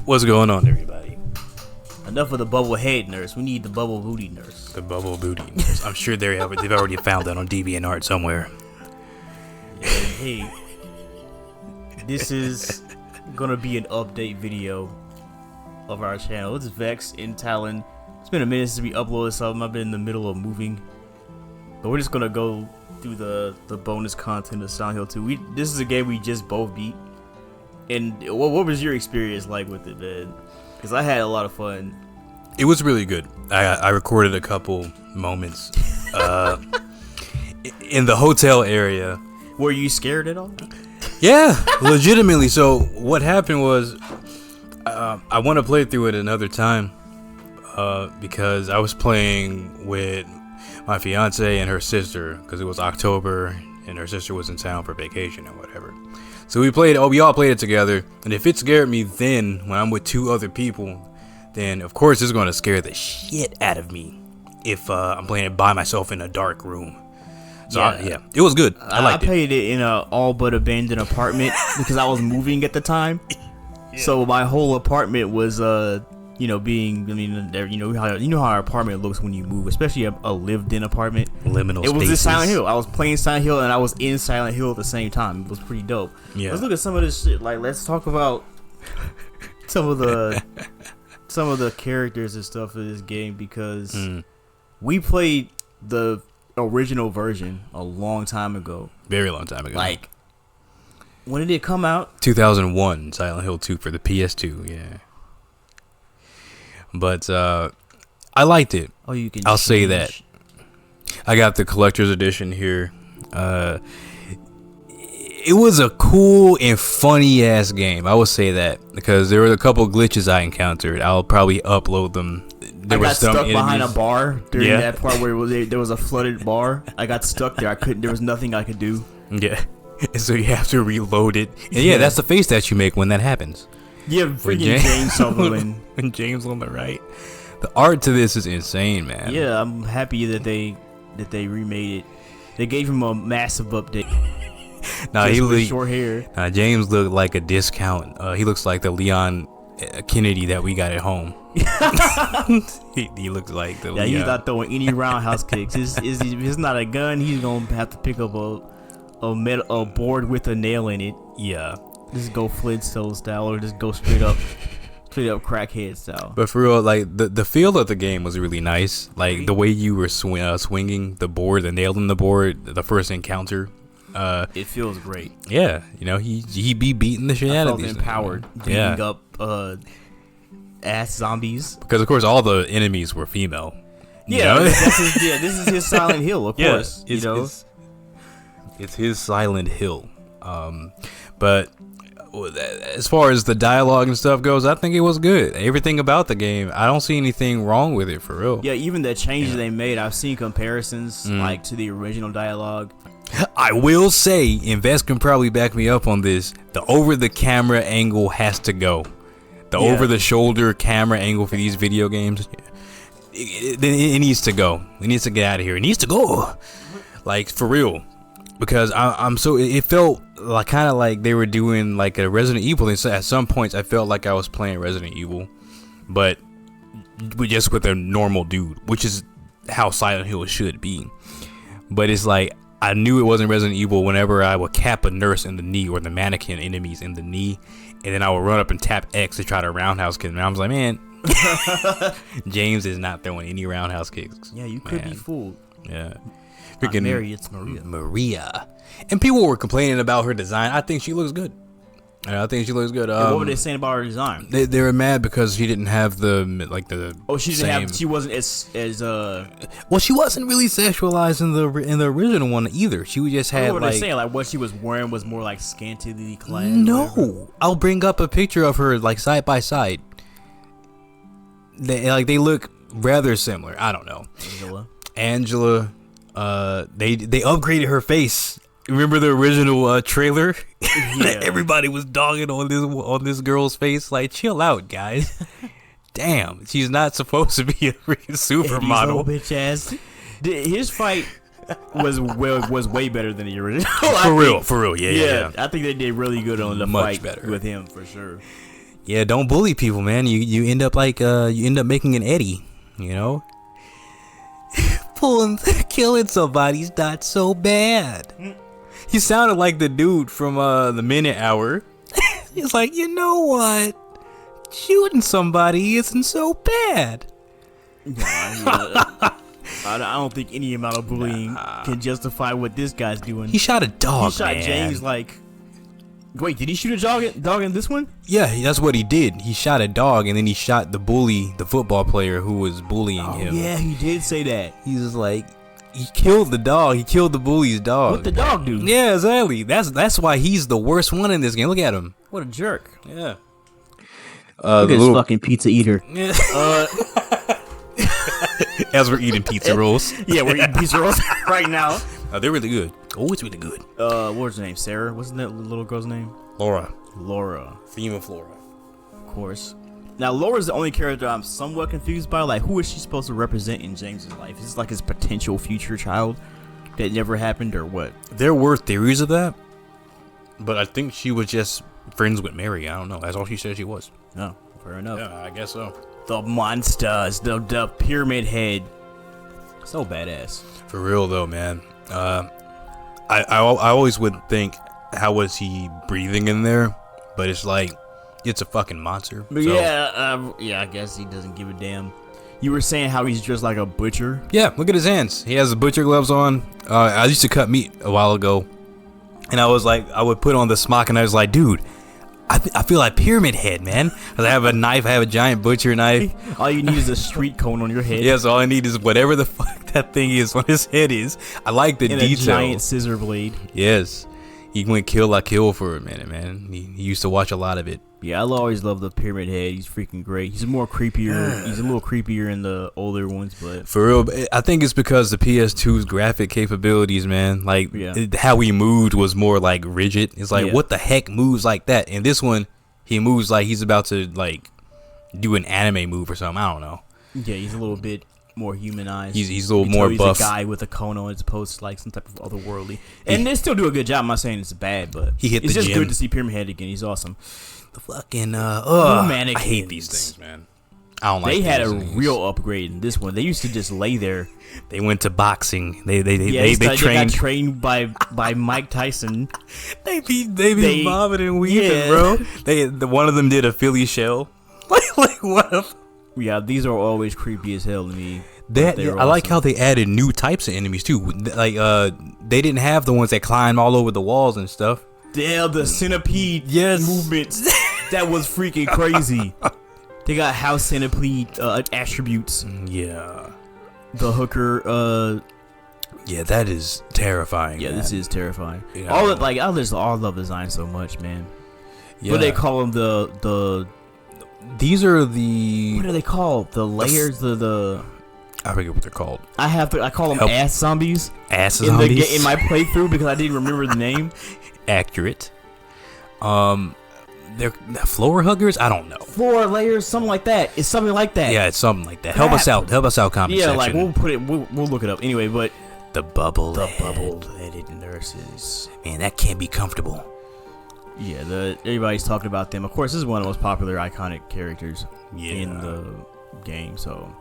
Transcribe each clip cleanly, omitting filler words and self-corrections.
What's going on, everybody? Enough of the bubble head nurse. We need the bubble booty nurse. The bubble booty nurse. I'm sure they've already found that on DeviantArt somewhere. Yeah, hey, this is gonna be an update video of our channel. It's Vex in Talon. It's been a minute since we uploaded something. I've been in the middle of moving, but we're just gonna go through the bonus content of Silent Hil 2. This is a game we just both beat. And what was your experience like with it, man? Because I had a lot of fun. It was really good. I recorded a couple moments in the hotel area. Were you scared at all? Yeah, legitimately. So what happened was I want to play through it another time because I was playing with my fiance and her sister because it was October and her sister was in town for vacation or whatever. So we all played it together, and if it scared me then when I'm with two other people, then of course it's going to scare the shit out of me if I'm playing it by myself in a dark room. So yeah, it was good. I liked it. I played it in a all but abandoned apartment because I was moving at the time. Yeah. So my whole apartment was you know how our apartment looks when you move, especially a lived-in apartment. Liminal It was in spaces. Silent Hil. I was playing Silent Hil and I was in Silent Hil at the same time. It was pretty dope. Yeah. Let's look at some of this shit. Like, let's talk about some of the characters and stuff of this game because we played the original version a long time ago. Very long time ago. Like, when did it come out? 2001, Silent Hil 2 for the PS2. Yeah. But I liked it. Oh, you can. I'll say that. I got the collector's edition here. It was a cool and funny ass game. I would say that because there were a couple glitches I encountered. I'll probably upload them. I got stuck behind a bar during that part where there was a flooded bar. I got stuck there. There was nothing I could do. Yeah. So you have to reload it. And yeah, that's the face that you make when that happens. Yeah, freaking James Sutherland. When James on the right. The art to this is insane, man. Yeah, I'm happy that they remade it. They gave him a massive update. Nah, he with short hair. James looked like a discount. He looks like the Leon Kennedy that we got at home. he looks like the Leon. He's not throwing any roundhouse kicks. If it's not a gun, he's gonna have to pick up a board with a nail in it. Yeah. Just go Flintstone style, or just go straight up crackhead style. But for real, like the feel of the game was really nice. Like the way you were swinging the board, the nail in the board, the first encounter. It feels great. Yeah, he be beating the shit out of these. Empowered, beating up ass zombies. Because of course all the enemies were female. Yeah, this is his Silent Hil, of course. It's his Silent Hil. But as far as the dialogue and stuff goes, I think it was good. Everything about the game, I don't see anything wrong with it for real. Yeah, even the changes they made, I've seen comparisons like to the original dialogue. I will say, and Vess can probably back me up on this, the over the camera angle has to go. The over the shoulder camera angle for these video games, it needs to go. It needs to get out of here. It needs to go. Like, for real. Because it felt like kind of like they were doing like a Resident Evil thing. So at some points I felt like I was playing Resident Evil, but just with a normal dude, which is how Silent Hil should be. But it's like I knew it wasn't Resident Evil whenever I would cap a nurse in the knee or the mannequin enemies in the knee, and then I would run up and tap X to try to roundhouse kick. And I was like, man, James is not throwing any roundhouse kicks. Yeah, you could be fooled. Yeah. Freaking Mary, it's Maria. Maria. And people were complaining about her design. I think she looks good. I think she looks good. What were they saying about her design? They were mad because she didn't have the she didn't have. She wasn't as well, she wasn't really sexualized in the original one either. She just had what they saying, like what she was wearing was more like scantily clad. No, I'll bring up a picture of her like side by side. they look rather similar. I don't know. Angela. They upgraded her face. Remember the original trailer? Yeah. Everybody was dogging on this girl's face. Like, chill out, guys. Damn, she's not supposed to be a freaking supermodel. Bitch ass. His fight was way better than the original. For real, yeah. I think they did really good on the Much fight better with him for sure. Yeah, don't bully people, man. You end up like you end up making an Eddie, you know. Killing somebody's not so bad. He sounded like the dude from the Minute Hour. He's like, you know what? Shooting somebody isn't so bad. I don't think any amount of bullying can justify what this guy's doing. He shot a dog. He shot man. James like. Wait, did he shoot a dog in this one? Yeah, that's what he did. He shot a dog and then he shot the bully, the football player who was bullying him. Yeah, he did say that. He was like, he killed the dog. He killed the bully's dog. What the dog do? Yeah, exactly. That's why he's the worst one in this game. Look at him. What a jerk. Yeah. Look at this fucking pizza eater. Yeah. As we're eating pizza rolls. Yeah, we're eating pizza rolls right now. They're really good. Oh, it's really good. What was her name? Sarah? Wasn't that little girl's name? Laura. Theme of Laura. Of course. Now, Laura's the only character I'm somewhat confused by. Like, who is she supposed to represent in James's life? Is this like his potential future child that never happened, or what? There were theories of that, but I think she was just friends with Mary. I don't know. That's all she said she was. Oh, fair enough. Yeah, I guess so. The monsters, the pyramid head. So badass. For real though, man. I always would think, how was he breathing in there? But it's like, it's a fucking monster. But so. Yeah, I guess he doesn't give a damn. You were saying how he's just like a butcher? Yeah, look at his hands. He has the butcher gloves on. I used to cut meat a while ago, and I was like, I would put on the smock, and I was like, dude, I feel like Pyramid Head, man. I have a knife. I have a giant butcher knife. All you need is a street cone on your head. Yeah, so all I need is whatever the fuck that thing is on his head is. I like the detail. A giant scissor blade. Yes. He went kill like kill for a minute, man. He used to watch a lot of it. Yeah, I always love the Pyramid Head. He's freaking great. He's more creepier. He's a little creepier in the older ones, but for real, I think it's because the PS2's graphic capabilities, man. Like how he moved was more like rigid. It's like what the heck moves like that? And this one, he moves like he's about to like do an anime move or something. I don't know. Yeah, he's a little bit more humanized. He's a little more buff. He's a guy with a kono as opposed to like some type of otherworldly. And they still do a good job. I'm not saying it's bad, but it's just good to see Pyramid Head again. He's awesome. The fucking I hate these things, man. I don't like. They had a real upgrade in this one. They used to just lay there. They went to boxing. They got trained by Mike Tyson. they be bobbing and weaving, bro. One of them did a Philly shell. like what? Yeah, these are always creepy as hell to me. I like how they added new types of enemies too. Like they didn't have the ones that climb all over the walls and stuff. Damn, the centipede movements. That was freaking crazy. They got house centipede attributes. Yeah. The hooker. Yeah, that is terrifying. Yeah, man. this is terrifying. Yeah. All love design so much, man. Yeah. What do they call them? The these are the. What are they called? The layers. The. I forget what they're called. I call them ass zombies. Ass zombies. In my playthrough because I didn't remember the name. Accurate. They're floor huggers. I don't know. Floor layers, something like that. It's something like that. Yeah, it's something like that. Help us out, comment section. Yeah, like we'll look it up anyway. But the bubble-headed nurses. Man, that can't be comfortable. Yeah, everybody's talking about them. Of course, this is one of the most popular, iconic characters in the game. So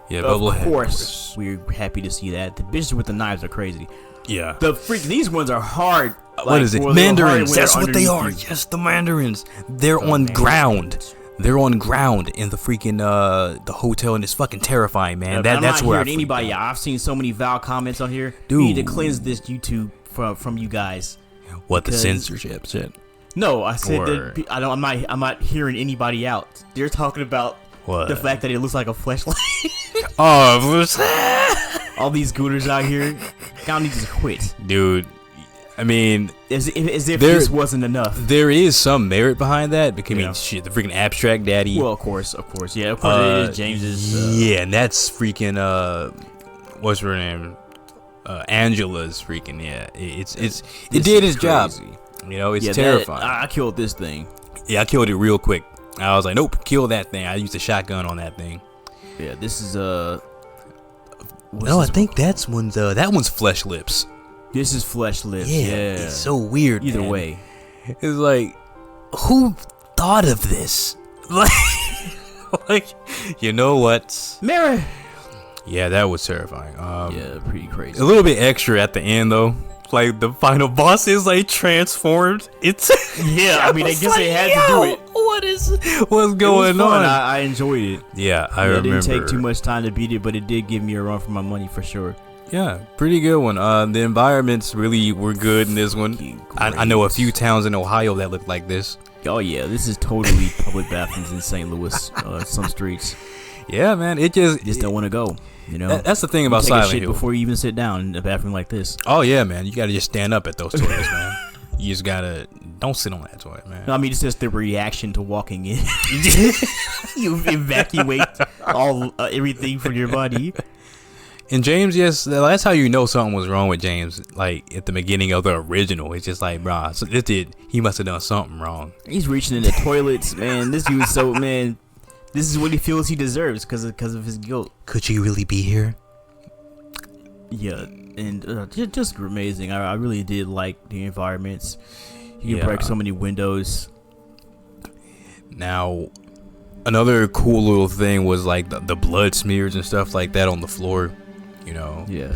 yeah, of course, we're happy to see that. The bitches with the knives are crazy. Yeah, these ones are hard. What is it? Mandarins. That's what they are. Yes, the Mandarins. They're on ground. They're on ground in the freaking the hotel, and it's fucking terrifying, man. That's where anybody. I've seen so many Val comments on here. Dude, we need to cleanse this YouTube from you guys. What the censorship shit? No, I said that I'm not hearing anybody out. They're talking about the fact that it looks like a fleshlight. Oh, all these gooters out here. Y'all need to quit, dude. I mean, as if this wasn't enough. There is some merit behind that. Because, I mean, Yeah. shit, the freaking abstract daddy. Well, of course, yeah, of course, it is James's. Yeah, and that's freaking what's her name? Angela's freaking it did its job. You know, it's terrifying. I killed this thing. Yeah, I killed it real quick. I was like, nope, kill that thing. I used a shotgun on that thing. Yeah, this is no, I think that one's Flesh Lips. This is Flesh Lips. Yeah, Yeah. it's so weird. Either man. way, It's like, who thought of this? Like, you know what? Mary. Yeah, that was terrifying. Yeah, pretty crazy. A little bit extra at the end though. Like the final boss is like transformed. It's Yeah, I mean, I guess they had to do it. What's going on? I enjoyed it. Yeah, I remember. It didn't take too much time to beat it, but it did give me a run for my money for sure. Yeah, pretty good one. The environments really were good in this one. I know a few towns in Ohio that look like this. Oh yeah, this is totally public bathrooms in St. Louis. Some streets. Yeah, man, it just don't want to go. You know, that's the thing about take Silent a shit Hill. before you even sit down in a bathroom like this. Oh yeah, man, you gotta just stand up at those toilets, man. You just gotta don't sit on that toilet, man. I mean, it's just the reaction to walking in. You evacuate everything from your body. And James, yes, that's how you know something was wrong with James. Like at the beginning of the original, it's just like, brah, so he must have done something wrong. He's reaching in the toilets, man. This dude's so, man. This is what he feels he deserves because of his guilt. Could you really be here? Yeah, and just amazing. I really did like the environments. You can break so many windows. Now, another cool little thing was like the blood smears and stuff like that on the floor. You know. Yeah.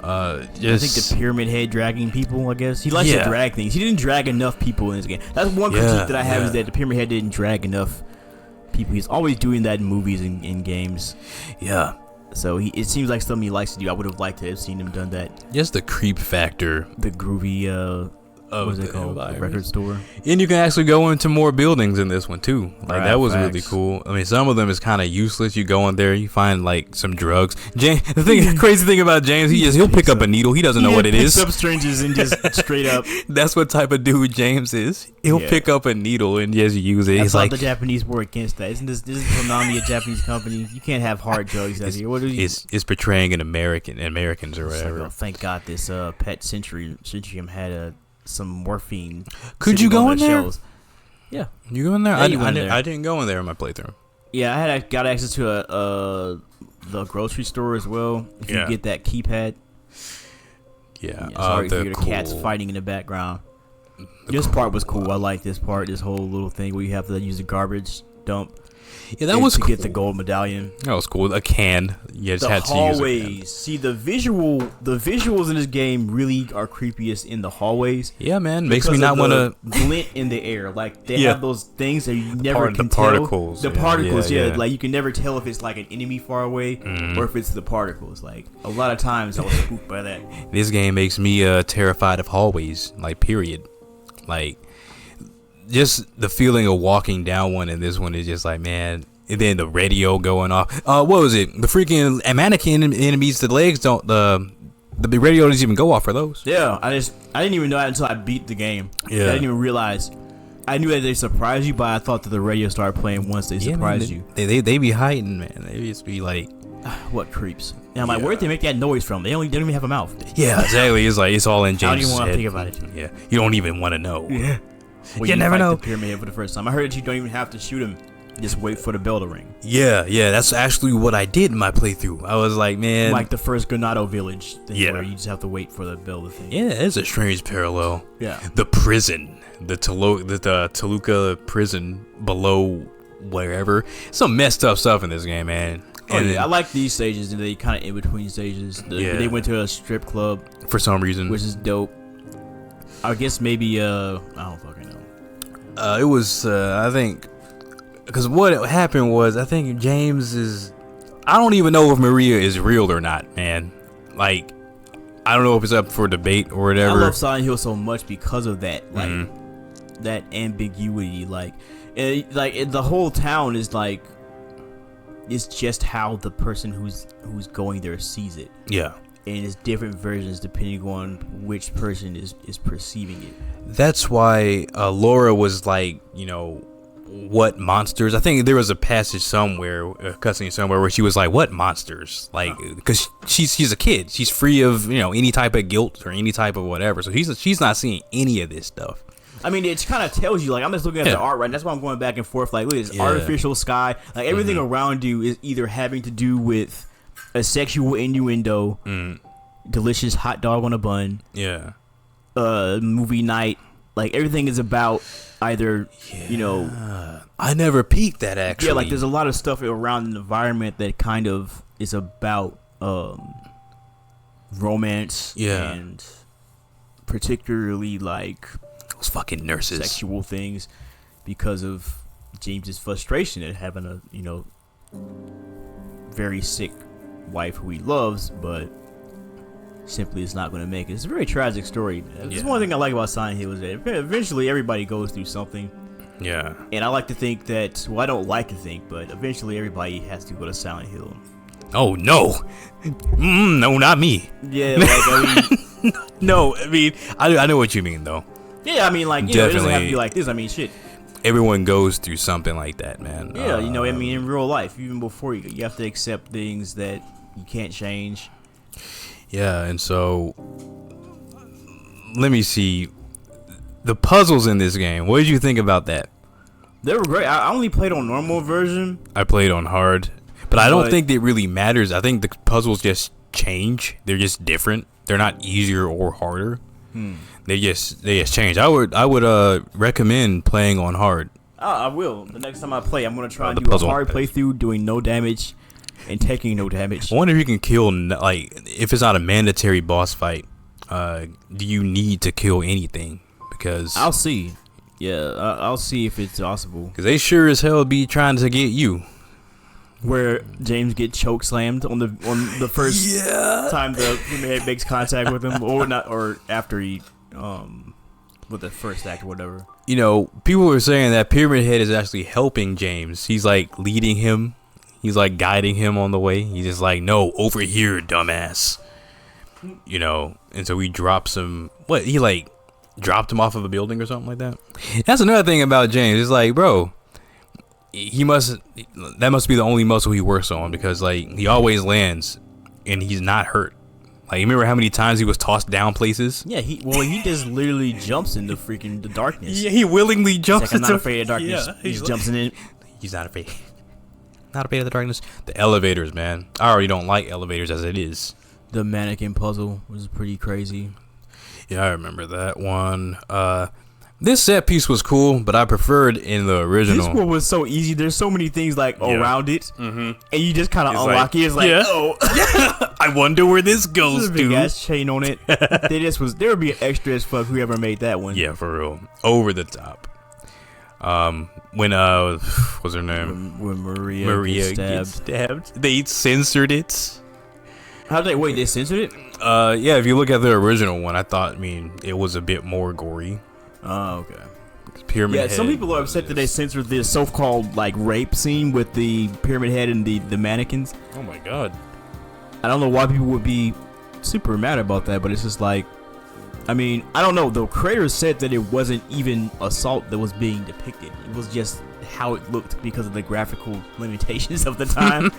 I think the pyramid head dragging people. I guess he likes to drag things. He didn't drag enough people in this game. That's one critique that I have is that the pyramid head didn't drag enough people. He's always doing that in movies and in games. Yeah. So it seems like something he likes to do. I would have liked to have seen him done that. Just the creep factor. The groovy what is it called? The record store. And you can actually go into more buildings in this one too. Like that was really cool. I mean, some of them is kind of useless. You go in there, you find like some drugs. The crazy thing about James, he'll pick up a needle. He doesn't know what it is. Picks up strangers and just straight up. That's what type of dude James is. He'll pick up a needle and just use it. It's like the Japanese were against that. Isn't this is Konami, a Japanese company? You can't have hard drugs out here. What is it's portraying an Americans or whatever. Like, oh, thank God this pet Centurium had some morphine. Could you go in there? Shelves. Yeah. You go in there? Yeah, I didn't go in there in my playthrough. Yeah, I got access to the grocery store as well. If you get that keypad. Yeah. Sorry if you hear the cats fighting in the background. This part was cool. I like this part. This whole little thing where you have to use the garbage dump. Yeah, that was to cool. Get the gold medallion. That was cool. A can. You just had to use it. The hallways. See, the visuals in this game really are creepiest in the hallways. Yeah, man. Makes me not want to glint in the air. Like they have those things that you never can the tell. Particles. The particles. Yeah. Like you can never tell if it's like an enemy far away or if it's the particles. Like a lot of times I was spooked by that. This game makes me terrified of hallways. Like period. Like. Just the feeling of walking down one in this one is just like, man. And then the radio going off. What was it? The freaking mannequin enemies. The legs don't. The radio doesn't even go off for those. Yeah, I didn't even know that until I beat the game. Yeah, I didn't even realize. I knew that they surprised you, but I thought that the radio started playing once they surprised you. They be hiding, man. They just be like, what creeps? And I'm like, where'd they make that noise from? They don't even have a mouth. Yeah, exactly. It's like it's all in James' head. I don't even want to think about it. Yeah, you don't even want to know. Yeah. Well, you never know. The pyramid head for the first time. I heard that you don't even have to shoot him. Just wait for the bell to ring. Yeah, that's actually what I did in my playthrough. I was like, man, like the first Ganado village thing where you just have to wait for the bell to ring. Yeah, it's a strange parallel. Yeah. The prison, the Toluca prison below wherever. Some messed up stuff in this game, man. And I like these stages, and they kind of in between stages. They went to a strip club for some reason, which is dope. I guess maybe I don't fucking know. It was I think because what happened was I think James is. I don't even know if Maria is real or not, man. Like I don't know if it's up for debate or whatever. I love Silent Hill so much because of that, like that ambiguity, like the whole town is like. It's just how the person who's going there sees it. Yeah. and it's different versions depending on which person is perceiving it. That's why Laura was like, what monsters? I think there was a passage somewhere, a cutscene somewhere, where she was like, "What monsters?" Like, because she's a kid, she's free of any type of guilt or any type of whatever. So she's not seeing any of this stuff. I mean, it kind of tells you, like, I'm just looking at the art right now. That's why I'm going back and forth. Like, look at this artificial sky. Like, everything around you is either having to do with a sexual innuendo, delicious hot dog on a bun, movie night. Like, everything is about either, I never peeked that, actually. Yeah, like, there's a lot of stuff around the environment that kind of is about romance and particularly, like, those fucking nurses, sexual things, because of James's frustration at having a very sick wife who he loves, but simply is not going to make it. It's a very tragic story. That's one thing I like about Silent Hill, is that eventually everybody goes through something. Yeah. And I like to think that, well, I don't like to think, but eventually everybody has to go to Silent Hill. Oh no, no, not me. Yeah, like, I mean, no, I mean, I know what you mean though. Yeah, I mean, like, it doesn't have to be like this. I mean, shit. Everyone goes through something like that, man. Yeah, I mean, in real life, even before you have to accept things that you can't change. Yeah, and so let me see the puzzles in this game. What did you think about that? They were great. I only played on normal version. I played on hard, but I don't think it really matters. I think the puzzles just change. They're just different. They're not easier or harder. They just change. I would recommend playing on hard. I will. The next time I play, I'm gonna try and do a hard playthrough, doing no damage and taking no damage. I wonder if you can kill, like, if it's not a mandatory boss fight. Do you need to kill anything? Because I'll see. Yeah, I'll see if it's possible. Because they sure as hell be trying to get you. Where James get choke slammed on the first time the human head makes contact with him, or not, or after he with the first act or whatever. People are saying that Pyramid Head is actually helping James. He's like leading him. He's like guiding him on the way. He's just like, no, over here, dumbass. And so he drops him. What, he like dropped him off of a building or something like that? That's another thing about James. It's like, bro, that must be the only muscle he works on, because like he always lands and he's not hurt. Like, you remember how many times he was tossed down places? Yeah, he just literally jumps into freaking the darkness. Yeah, he willingly jumps into. I'm not afraid of darkness. Yeah, he just jumps in it. He's not afraid. Not afraid of the darkness. The elevators, man. I already don't like elevators as it is. The mannequin puzzle was pretty crazy. Yeah, I remember that one. This set piece was cool, but I preferred in the original. This one was so easy. There's so many things like around it, and you just kind of unlock it. It's like, oh, I wonder where this goes. There's a big ass chain on it. There would be an extra as fuck whoever made that one. Yeah, for real, over the top. When what's her name? When Maria gets stabbed. They censored it. How did they wait? They censored it? Yeah. If you look at the original one, it was a bit more gory. Oh, okay. Pyramid Head. Some people are upset that they censored this so-called like rape scene with the Pyramid Head and the mannequins. Oh my god. I don't know why people would be super mad about that, but it's just like, I mean, I don't know. The creators said that it wasn't even assault that was being depicted. It was just how it looked because of the graphical limitations of the time.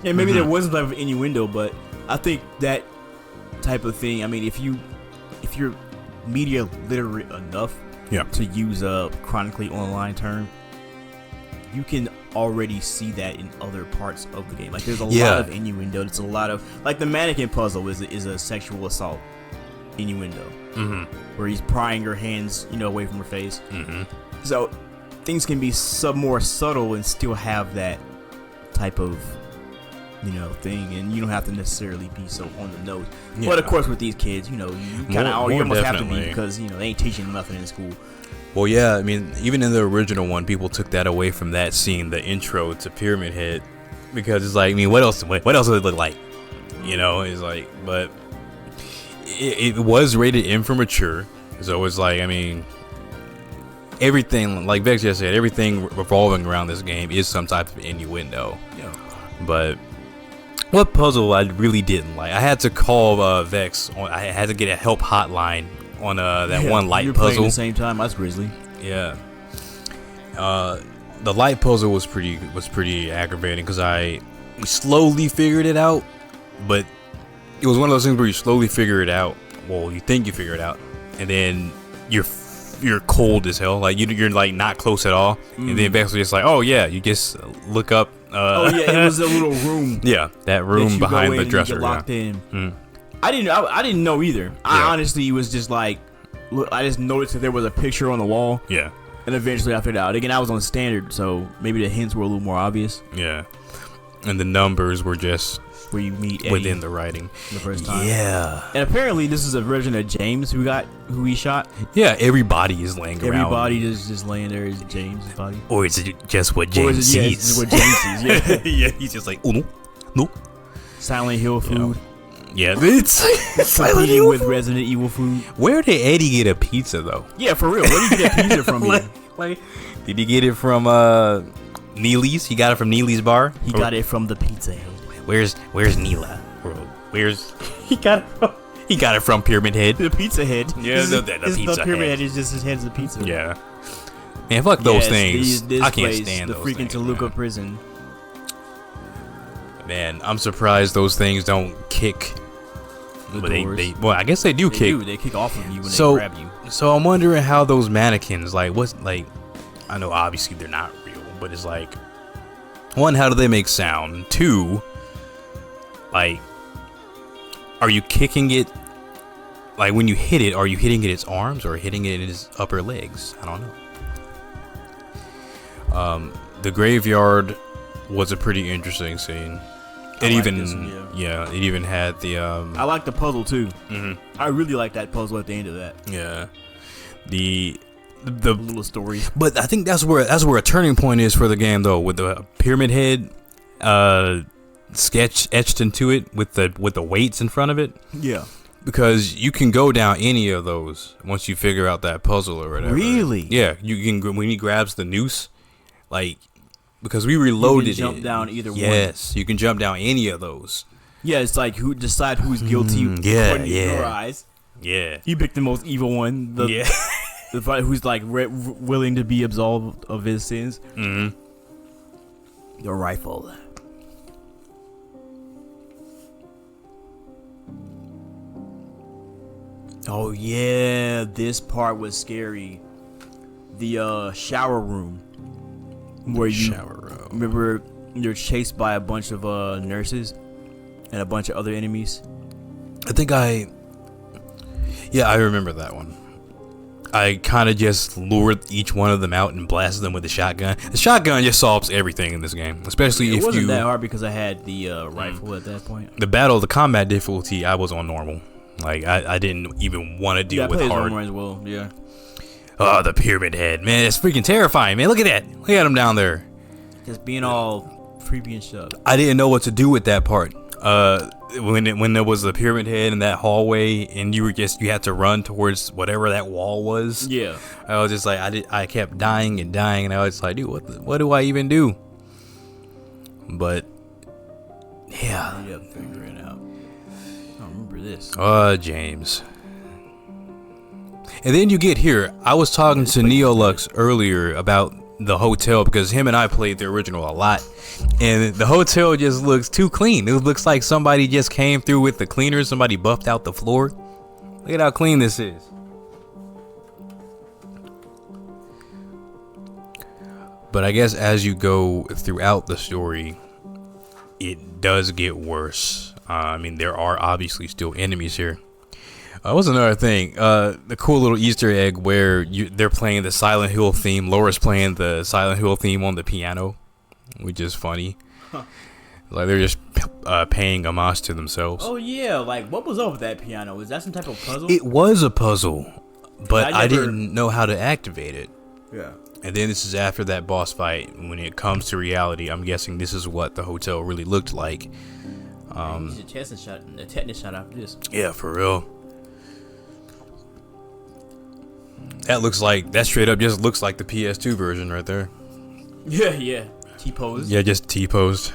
And maybe there was a type of innuendo, but I think that type of thing, I mean, if you're media literate enough to use a chronically online term, you can already see that in other parts of the game. Like, there's a lot of innuendo. It's a lot of, like, the mannequin puzzle is a sexual assault innuendo, where he's prying her hands, away from her face. So things can be more subtle and still have that type of thing, and you don't have to necessarily be so on the nose. But of course, with these kids, you almost have to be, because they ain't teaching them nothing in school. Well, yeah, I mean, even in the original one, people took that away from that scene, the intro to Pyramid Head, because it's like, I mean, what else does it look like? It's like, but it was rated M for mature, so it's like, I mean, everything, like Vex just said, everything revolving around this game is some type of innuendo. Yeah. But What puzzle I really didn't like? I had to call Vex. I had to get a help hotline on that one light you were puzzle. playing at the same time. I was Grizzly. Yeah. The light puzzle was pretty aggravating because we slowly figured it out, but it was one of those things where you slowly figure it out. Well, you think you figure it out, and then you're cold as hell. Like you're like not close at all, and then Vex was just like, oh yeah, you just look up. Oh yeah, it was a little room. Yeah, that room behind the dresser. You get locked in. Mm. I didn't know either. I honestly was just like, look, I just noticed that there was a picture on the wall. Yeah. And eventually I figured it out. Again, I was on standard, so maybe the hints were a little more obvious. Yeah. And the numbers were just where you meet Eddie within the writing the first time. Yeah. And apparently this is a version of James who he shot. Yeah, everybody is laying around. Everybody is just laying there is James' body. Or is it just what James sees? Yeah, it's what James sees. Yeah. Yeah, he's just like, oh no. Silent Hil food. Yeah, it's Silent Hil with Resident Evil food. Where did Eddie get a pizza though? Yeah, for real. Where did he get a pizza from here? Did he get it from Neely's? He got it from Neely's bar? He got it from the Pizza Hut. Where's Neela? Where's he got it from? He got it from Pyramid Head. The Pizza Head. Yeah, the Pizza Pyramid Head is just his head's the pizza. Yeah. Man, fuck those things. I can't stand the those freaking things. Toluca prison. Man, I'm surprised those things don't kick. But well, I guess they do kick. They kick off of you when they grab you. So I'm wondering how those mannequins, I know obviously they're not real, but it's like, one, how do they make sound? Two, are you kicking it? Like when you hit it, are you hitting it its arms or hitting it in its upper legs? I don't know. The graveyard was a pretty interesting scene. It even had the I like the puzzle too. Mm-hmm. I really like that puzzle at the end of that. Yeah. The little story. But I think that's where a turning point is for the game though, with the Pyramid Head sketch etched into it with the weights in front of it. Yeah. Because you can go down any of those once you figure out that puzzle or whatever. Really? Yeah, you can when he grabs the noose, because we reloaded you can jump down either one. Yes, you can jump down any of those. Yeah, it's like who decide who's guilty. Your eyes. Yeah. You pick the most evil one. The fighter who's willing to be absolved of his sins. Mm-hmm. Your rifle. Oh yeah, this part was scary. The shower room. Where you remember you're chased by a bunch of nurses and a bunch of other enemies. I remember that one. I kind of just lured each one of them out and blasted them with the shotgun. The shotgun just solves everything in this game, especially it wasn't that hard because I had the rifle at that point. The combat difficulty, I was on normal. I didn't even want to deal with hard. As well. Yeah. Oh, the Pyramid Head, man, it's freaking terrifying, man. Look at that. Look at him down there. Just being all creepy and shit. I didn't know what to do with that part. When there was the Pyramid Head in that hallway, and you had to run towards whatever that wall was. Yeah. I was just like, I kept dying, and I was like, dude, what do I even do? But yeah, you have to figure it out. I don't remember this. James. And then you get here. I was talking to Neolux earlier about the hotel because him and I played the original a lot, and the hotel just looks too clean. It looks like somebody just came through with the cleaner. Somebody buffed out the floor. Look at how clean this is. But I guess as you go throughout the story, it does get worse. There are obviously still enemies here. What's another thing? The cool little Easter egg where they're playing the Silent Hil theme. Laura's playing the Silent Hil theme on the piano, which is funny. Huh. They're just paying homage to themselves. Oh yeah, what was up with that piano? Was that some type of puzzle? It was a puzzle, but I didn't know how to activate it. Yeah. And then this is after that boss fight. When it comes to reality, I'm guessing this is what the hotel really looked like. You should test a tetanus shot after this. Yeah, for real. That straight up just looks like the PS2 version right there. Yeah. T-posed. Yeah, just T-posed.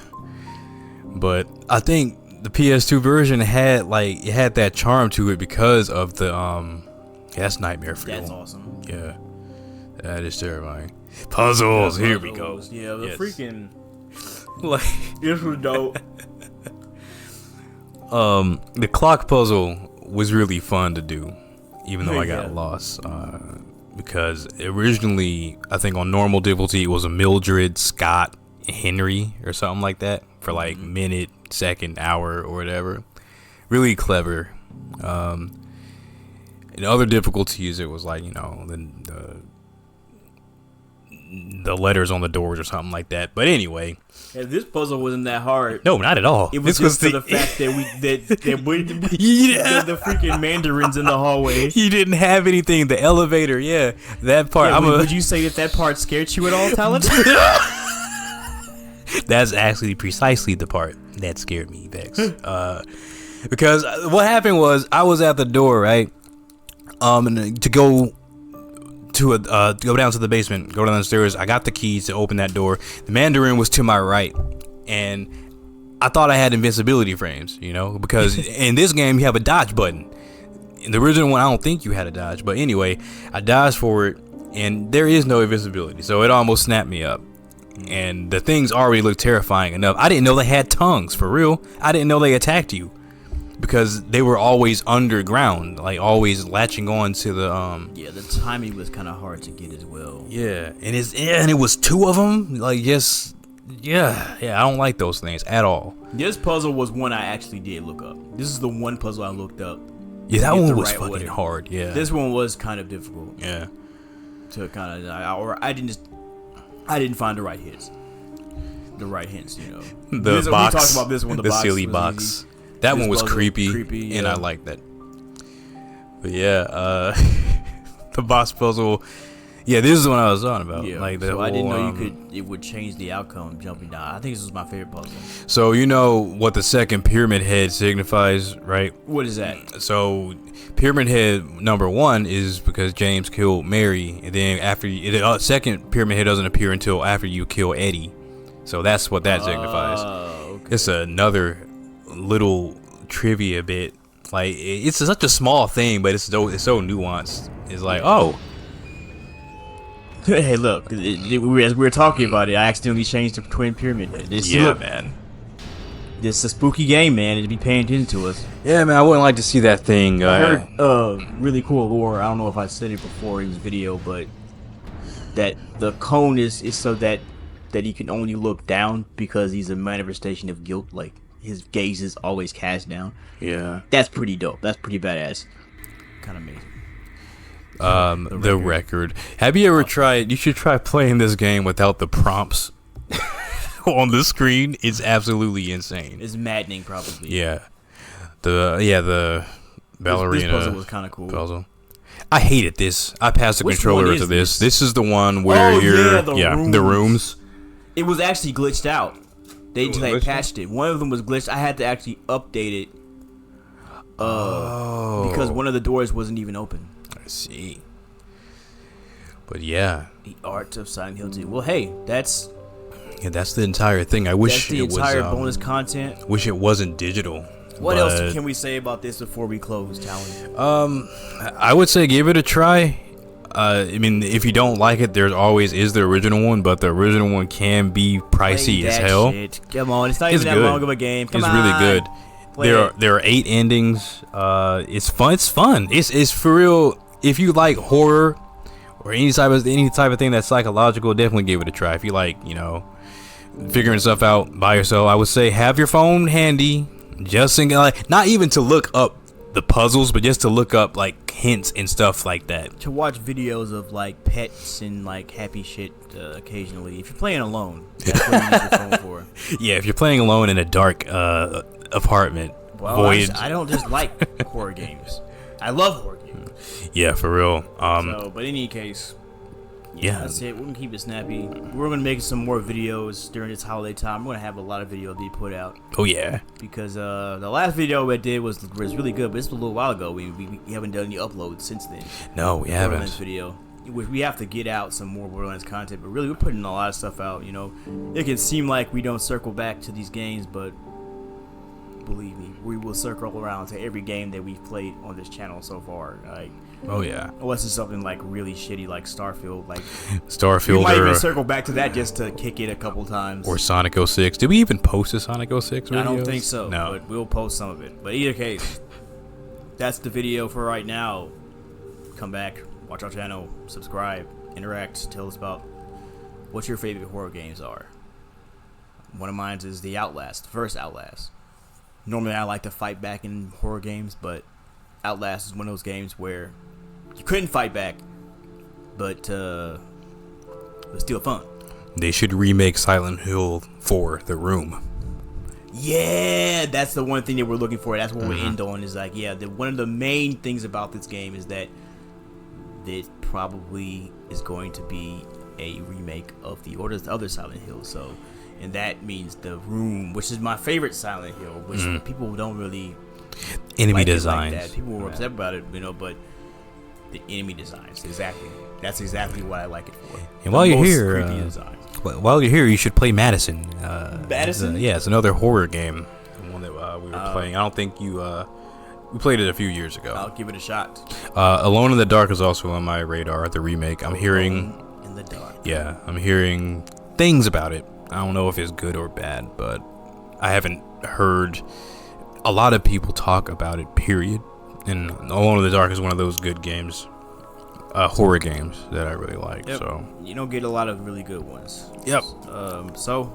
But I think the PS2 version had that charm to it because of the that's Nightmare Fuel. That's awesome. Yeah, that is terrifying. Puzzles. Here we go. Yeah, the freaking like this was dope. The clock puzzle was really fun to do, even though I got Yeah. lost. Because originally, I think on normal difficulty, it was a Mildred, Scott, Henry, or something like that for like minute, second, hour, or whatever. Really clever. In other difficulties, it was like, you know, the letters on the doors or something like that. But anyway, Yeah, this puzzle wasn't that hard. no, not at all. It was just the fact that the freaking mandarins in the hallway. You didn't have anything. The elevator, yeah, that part. Yeah, would you say that part scared you at all, Talent? That's actually precisely the part that scared me, Vex. Because what happened was I was at the door, right? And to go down to the basement, go down the stairs. I got the keys to open that door. The Mandarin was to my right, and I thought I had invincibility frames, you know, because in this game you have a dodge button. In the original one, I don't think you had a dodge, but anyway, I dodged forward, and there is no invincibility, so it almost snapped me up. And the things already looked terrifying enough. I didn't know they had tongues, for real. I didn't know they attacked you, because they were always underground, like always latching on to the Yeah, the timing was kind of hard to get as well. Yeah, and it was two of them. Like, just I don't like those things at all. This puzzle was one I actually did look up. This is the one puzzle I looked up. Yeah, that Get one the was right fucking order. hard. Yeah, This one was kind of difficult yeah. to kind of, I didn't find the right hits. The right hints, you know. The box. We talked about this one. The box silly was box. easy. That This one was puzzle, creepy, and yeah. I like that. But yeah, the boss puzzle. Yeah, this is what I was talking about. Yeah, Like so I didn't know it would change the outcome jumping down. I think this was my favorite puzzle. So you know what the second pyramid head signifies, right? What is that? So pyramid head number 1 is because James killed Mary, and then after the second pyramid head doesn't appear until after you kill Eddie. So that's what that signifies. Okay. It's another little trivia bit. Like, it's such a small thing, but it's so nuanced. It's like, oh, Hey, look, as we were talking about it, I accidentally changed the twin pyramid. yeah, man. This is a spooky game, man. It'd be paying attention to us. Yeah, man. I wouldn't like to see that thing. I heard really cool lore. I don't know if I said it before in this video, but that the cone is so that he can only look down because he's a manifestation of guilt. Like, his gaze is always cast down. Yeah. That's pretty dope. That's pretty badass. Kind of amazing. The record. Have you ever tried? You should try playing this game without the prompts on the screen. It's absolutely insane. It's maddening, probably. Yeah. The ballerina This puzzle was kind of cool. puzzle. I hated this. I passed the Which controller one is to this. this? This is the one where Oh, you're yeah, the rooms. It was actually glitched out. They was glitched patched it. One of them was glitched. I had to actually update it. Because one of the doors wasn't even open. I see. But yeah, The art of Silent Hill 2. Well, hey, that's that's the entire thing. I wish the it was. entire bonus content. Wish it wasn't digital. What but, else can we say about this before we close, Talon? I would say give it a try. I mean, if you don't like it, there always is the original one, but the original one can be pricey Play as that hell. shit. Come on, it's not It's even that good. long of a game. Come It's on. really good. Play it. There are 8 endings. It's fun. It's fun. It's for real. If you like horror or any type of thing that's psychological, definitely give it a try. If you like, figuring stuff out by yourself, I would say have your phone handy, just in, like, not even to look up the puzzles, but just to look up like hints and stuff like that. To watch videos of like pets and like happy shit occasionally. If you're playing alone, that's what you use your phone for. Yeah, if you're playing alone in a dark apartment, Well, void. I don't just like horror games. I love horror games. Yeah, for real. But in any case, Yeah. that's it. We're gonna keep it snappy. We're gonna make some more videos during this holiday time. We're gonna have a lot of video to be put out Oh yeah. because the last video we did was really good, but it's a little while ago. We haven't done any uploads since then. No, we Borderlands haven't. video. We have to get out some more Borderlands content, but really we're putting a lot of stuff out. It can seem like we don't circle back to these games, but believe me, we will circle around to every game that we've played on this channel so far. Like, oh yeah, unless it's something like really shitty, like Starfield. Like Starfield, we might even circle back to that just to kick it a couple times. Or Sonic 06. Did we even post a Sonic 06 videos? I don't think so. No, but we'll post some of it. But either case, that's the video for right now. Come back, watch our channel, subscribe, interact, tell us about what your favorite horror games are. One of mine is the Outlast, the first Outlast. Normally I like to fight back in horror games, but Outlast is one of those games where you couldn't fight back, but it was still fun. They should remake Silent Hill for The Room. Yeah, that's the one thing that we're looking for. That's what we end on, is like, yeah, one of the main things about this game is that it probably is going to be a remake of the other Silent Hill. So, and that means The Room, which is my favorite Silent Hill, which people don't really enemy like designs. Like that. People were upset about it, but the enemy designs, exactly. That's exactly what I like it for. And while you're here, you should play Madison. Madison? It's another horror game. The one that we were playing. I don't think you. We played it a few years ago. I'll give it a shot. Alone in the Dark is also on my radar. The remake. I'm hearing. Alone in the Dark. Yeah, I'm hearing things about it. I don't know if it's good or bad, but I haven't heard a lot of people talk about it. Period. And Alone in the Dark is one of those good games. Horror games that I really like. Yep. So you don't get a lot of really good ones. Yep. So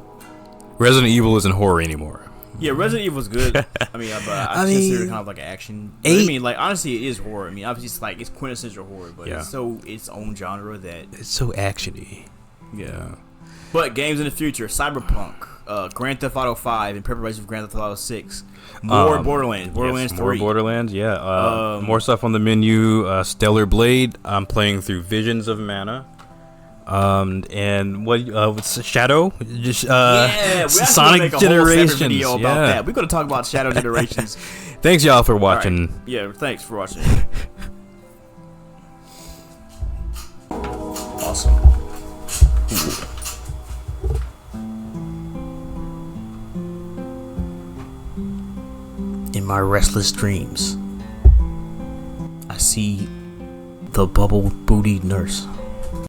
Resident Evil isn't horror anymore. Yeah, Resident Evil's good. I mean, I consider it kind of like an action. I mean, like, honestly, it is horror. I mean, obviously, it's quintessential horror, but it's so its own genre that it's so actiony. Yeah. But games in the future: Cyberpunk, Grand Theft Auto 5, in preparation for Grand Theft Auto 6. More Borderlands. Borderlands 3. More Borderlands, yeah. More stuff on the menu. Stellar Blade. I'm playing through Visions of Mana. And what's Shadow? Just Sonic Generations. Video about that. We're gonna talk about Shadow Generations. Thanks y'all for watching. Right. Yeah, thanks for watching. Awesome. In my restless dreams, I see the bubble-bootied nurse.